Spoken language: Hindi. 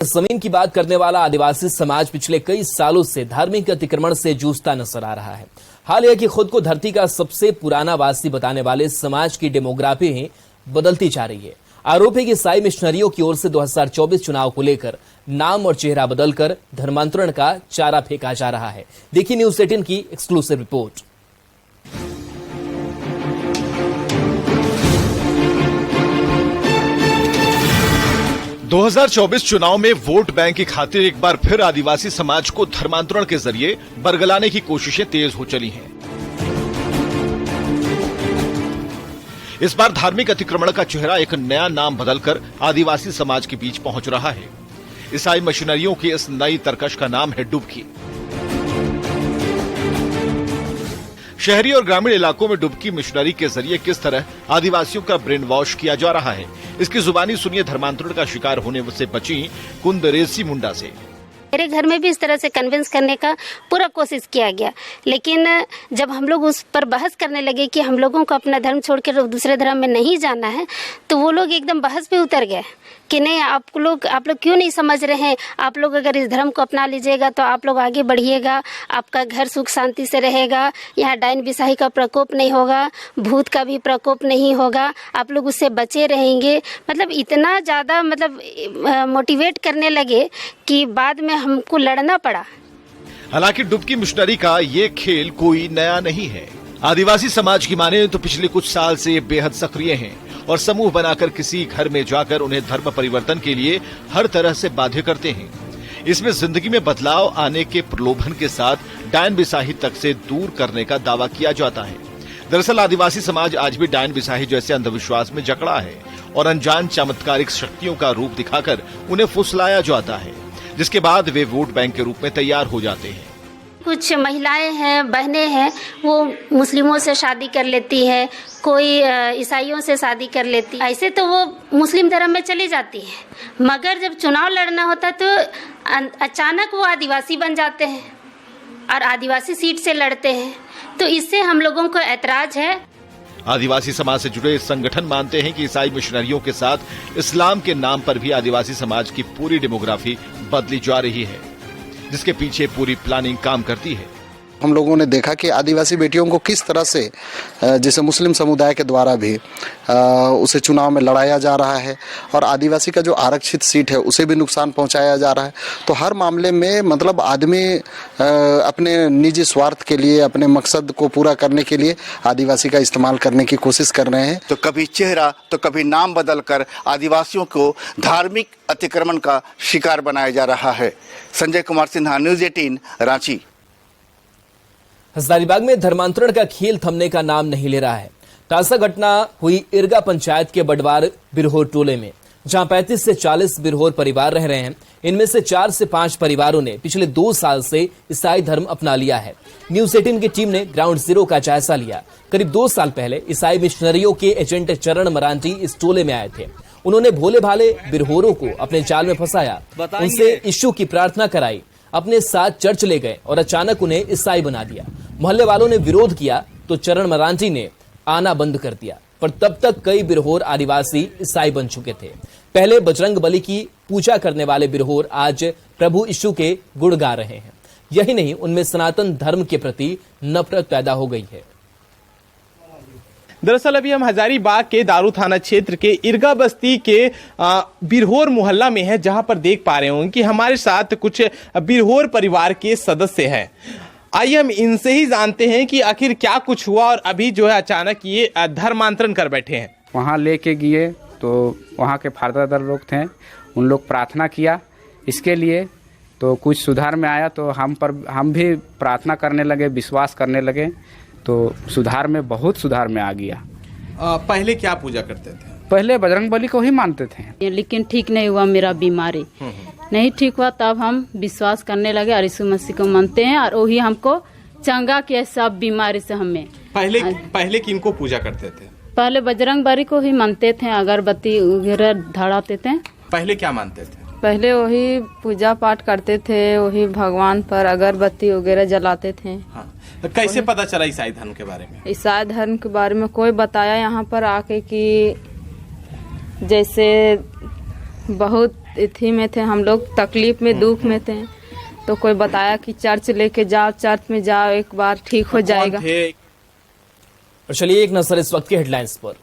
जमीन की बात करने वाला आदिवासी समाज पिछले कई सालों से धार्मिक अतिक्रमण से जूझता नजर आ रहा है। हाल यह कि खुद को धरती का सबसे पुराना वासी बताने वाले समाज की डेमोग्राफी ही बदलती जा रही है। आरोप है कि ईसाई मिशनरियों की ओर से 2024 चुनाव को लेकर नाम और चेहरा बदलकर धर्मांतरण का चारा फेंका जा रहा है। देखिए न्यूज़ 18 की एक्सक्लूसिव रिपोर्ट। – 2024 चुनाव में वोट बैंक की खातिर एक बार फिर आदिवासी समाज को धर्मांतरण के जरिए बरगलाने की कोशिशें तेज हो चली हैं। इस बार धार्मिक अतिक्रमण का चेहरा एक नया नाम बदलकर आदिवासी समाज के बीच पहुंच रहा है। ईसाई मिशनरियों की इस नई तरकश का नाम है डुबकी। शहरी और ग्रामीण इलाकों में डुबकी मिशनरी के जरिए किस तरह आदिवासियों का ब्रेन वॉश किया जा रहा है, इसकी जुबानी सुनिए धर्मांतरण का शिकार होने से बची कुंदरेसी मुंडा से। मेरे घर में भी इस तरह से कन्विंस करने का पूरा कोशिश किया गया, लेकिन जब हम लोग उस पर बहस करने लगे कि हम लोगों को अपना धर्म छोड़कर दूसरे धर्म में नहीं जाना है, तो वो लोग एकदम बहस पे उतर गए कि नहीं, आप लोग क्यों नहीं समझ रहे हैं, आप लोग अगर इस धर्म को अपना लीजिएगा तो आप लोग आगे बढ़िएगा, आपका घर सुख शांति से रहेगा, यहाँ डायन बिसाही का प्रकोप नहीं होगा, भूत का भी प्रकोप नहीं होगा, आप लोग उससे बचे रहेंगे। मतलब इतना ज़्यादा मोटिवेट करने लगे कि बाद में हमको लड़ना पड़ा। हालांकि डुबकी मिशनरी का ये खेल कोई नया नहीं है। आदिवासी समाज की माने तो पिछले कुछ साल से ये बेहद सक्रिय हैं और समूह बनाकर किसी घर में जाकर उन्हें धर्म परिवर्तन के लिए हर तरह से बाध्य करते हैं। इसमें जिंदगी में बदलाव आने के प्रलोभन के साथ डायन बिसाही तक से दूर करने का दावा किया जाता है। दरअसल आदिवासी समाज आज भी डायन बिसाही जैसे अंधविश्वास में जकड़ा है और अनजान चमत्कारिक शक्तियों का रूप दिखाकर उन्हें फुसलाया जाता है, जिसके बाद वे वोट बैंक के रूप में तैयार हो जाते हैं। कुछ महिलाएं हैं, बहनें हैं, वो मुस्लिमों से शादी कर लेती है, कोई ईसाइयों से शादी कर लेती है, ऐसे तो वो मुस्लिम धर्म में चली जाती है। मगर जब चुनाव लड़ना होता तो अचानक वो आदिवासी बन जाते हैं और आदिवासी सीट से लड़ते हैं, तो इससे हम लोगों को ऐतराज है। आदिवासी समाज से जुड़े संगठन मानते हैं कि ईसाई मिशनरियों के साथ इस्लाम के नाम पर भी आदिवासी समाज की पूरी डेमोग्राफी बदली जा रही है, जिसके पीछे पूरी प्लानिंग काम करती है। हम लोगों ने देखा कि आदिवासी बेटियों को किस तरह से जैसे मुस्लिम समुदाय के द्वारा भी उसे चुनाव में लड़ाया जा रहा है और आदिवासी का जो आरक्षित सीट है उसे भी नुकसान पहुंचाया जा रहा है। तो हर मामले में मतलब आदमी अपने निजी स्वार्थ के लिए, अपने मकसद को पूरा करने के लिए आदिवासी का इस्तेमाल करने की कोशिश कर रहे हैं। तो कभी चेहरा तो कभी नाम बदलकर आदिवासियों को धार्मिक अतिक्रमण का शिकार बनाया जा रहा है। संजय कुमार सिन्हा, न्यूज़ 18, रांची। हजारीबाग में धर्मांतरण का खेल थमने का नाम नहीं ले रहा है। ताजा घटना हुई इरगा पंचायत के बडवार बिरहोर टोले में, जहां 35 से 40 बिरहोर परिवार रह रहे हैं। इनमें से 4 से 5 परिवारों ने पिछले 2 साल से ईसाई धर्म अपना लिया है। न्यूज़ 18 की टीम ने ग्राउंड जीरो का जायजा लिया। करीब 2 साल पहले ईसाई मिशनरियों के एजेंट चरण मरांडी इस टोले में आए थे। उन्होंने भोले भाले बिरहोरों को अपने जाल में फंसाया, उनसे यीशु की प्रार्थना कराई, अपने साथ चर्च ले गए और अचानक उन्हें ईसाई बना दिया। मोहल्ले वालों ने विरोध किया तो चरण मरांडी ने आना बंद कर दिया, पर तब तक कई बिरहोर आदिवासी ईसाई बन चुके थे। पहले बजरंग बली की पूजा करने वाले बिरहोर आज प्रभु यीशु के गुण गा रहे हैं। यही नहीं, उनमें सनातन धर्म के प्रति नफरत पैदा हो गई है। दरअसल अभी हम हजारीबाग के दारू थाना क्षेत्र के इरगा बस्ती के बिरहोर मोहल्ला में है, जहां पर देख पा रहे होंगे कि हमारे साथ कुछ बिरहोर परिवार के सदस्य हैं। आइए हम इनसे ही जानते हैं कि आखिर क्या कुछ हुआ और अभी जो है अचानक ये धर्मांतरण कर बैठे हैं। वहाँ लेके गए तो वहाँ के फादर लोग थे, उन लोग प्रार्थना किया इसके लिए, तो कुछ सुधार में आया। तो हम भी प्रार्थना करने लगे, विश्वास करने लगे, तो सुधार में बहुत सुधार में आ गया। पहले क्या पूजा करते थे? पहले बजरंग बली को ही मानते थे, लेकिन ठीक नहीं हुआ, मेरा बीमारी नहीं ठीक हुआ, तब हम विश्वास करने लगे और यीशु मसीह को मानते हैं और वही हमको चंगा किया सब बीमारी से हमें। पहले किनको पूजा करते थे? पहले बजरंग बली को ही मानते थे, अगरबत्ती वगैरह धराते थे। पहले क्या मानते थे? पहले वही पूजा पाठ करते थे, वही भगवान पर अगरबत्ती वगैरह जलाते थे। हाँ। तो कैसे पता चला ईसाई धर्म के बारे में? ईसाई धर्म के बारे में कोई बताया यहाँ पर आके कि जैसे बहुत इथी में थे हम लोग, तकलीफ में दुख में थे, तो कोई बताया कि चर्च लेके जाओ, चर्च में जाओ, एक बार ठीक हो जाएगा। और चलिए एक नजर इस वक्त के हेडलाइंस पर।